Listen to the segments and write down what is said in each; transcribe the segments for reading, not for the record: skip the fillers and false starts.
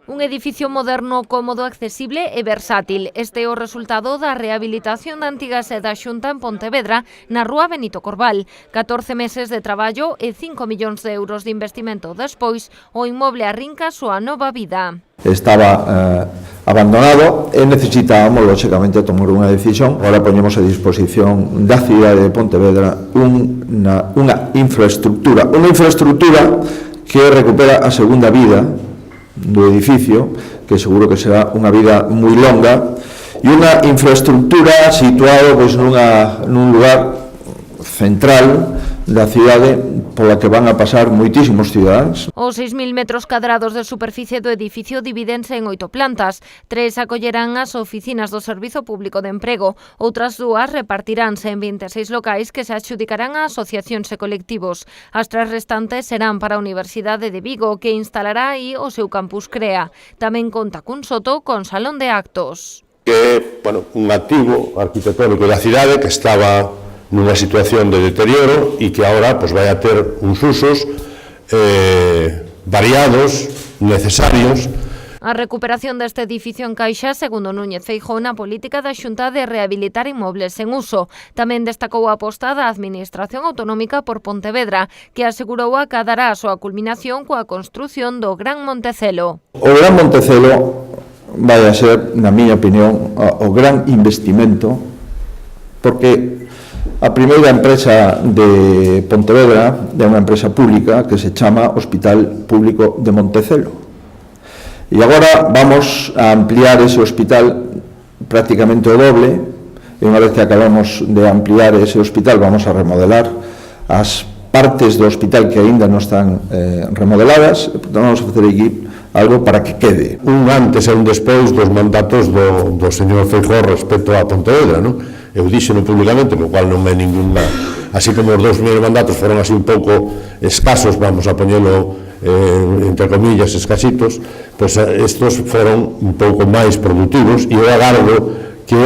Un edificio moderno, cómodo, accesible e versátil. Este é o resultado da rehabilitación da antiga sede da Xunta en Pontevedra, na rúa Benito Corbal. 14 meses de traballo e 5 millóns de euros de investimento despois, o inmoble arrinca a súa nova vida. Estaba abandonado e necesitábamos, lógicamente, tomar unha decisión. Agora poñemos a disposición da cidade de Pontevedra unha infraestructura que recupera a segunda vida do edificio, que seguro que será unha vida moi longa, e unha infraestructura situada nun lugar central da cidade pola que van a pasar moitísimos cidadáns. Os 6.000 metros cadrados de superficie do edificio divídense en 8 plantas. 3 acollerán as oficinas do Servizo Público de Emprego. Outras 2 repartiránse en 26 locais que se adxudicarán a asociacións e colectivos. As 3 restantes serán para a Universidade de Vigo, que instalará aí o seu campus CREA. Tamén conta cun soto con salón de actos. Que é un activo arquitectónico da cidade que estaba nunha situación de deterioro e que agora vai a ter uns usos variados, necesarios. A recuperación deste edificio encaixa, segundo Núñez Feijóo, na política da Xunta de rehabilitar inmobles en uso. Tamén destacou a aposta da Administración Autonómica por Pontevedra, que asegurou acadará a súa culminación coa construción do Gran Montecelo. O Gran Montecelo vai a ser, na miña opinión, o gran investimento, porque a primeira empresa de Pontevedra é unha empresa pública que se chama Hospital Público de Montecelo. E agora vamos a ampliar ese hospital prácticamente o doble, e unha vez que acabamos de ampliar ese hospital vamos a remodelar as partes do hospital que aínda non están remodeladas, e, portanto, vamos a facer aquí algo para que quede. Un antes e un despois dos mandatos do señor Feijóo respecto a Pontevedra, non? Eu dixeno públicamente, no cual non é ninguna, así como os 2 primeiros mandatos foron así un pouco escasos, vamos a poñelo entre comillas escasitos, pois estos foron un pouco máis productivos e eu agardo que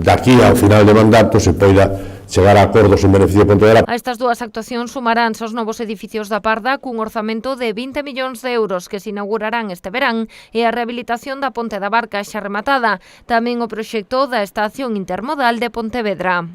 daqui ao final de mandato se poida chegar a acordos en beneficio de Pontevedra. A estas 2 actuacións sumaránse os novos edificios da Parda cun orzamento de 20 millóns de euros que se inaugurarán este verán e a rehabilitación da Ponte da Barca xa rematada, tamén o proxecto da estación intermodal de Pontevedra.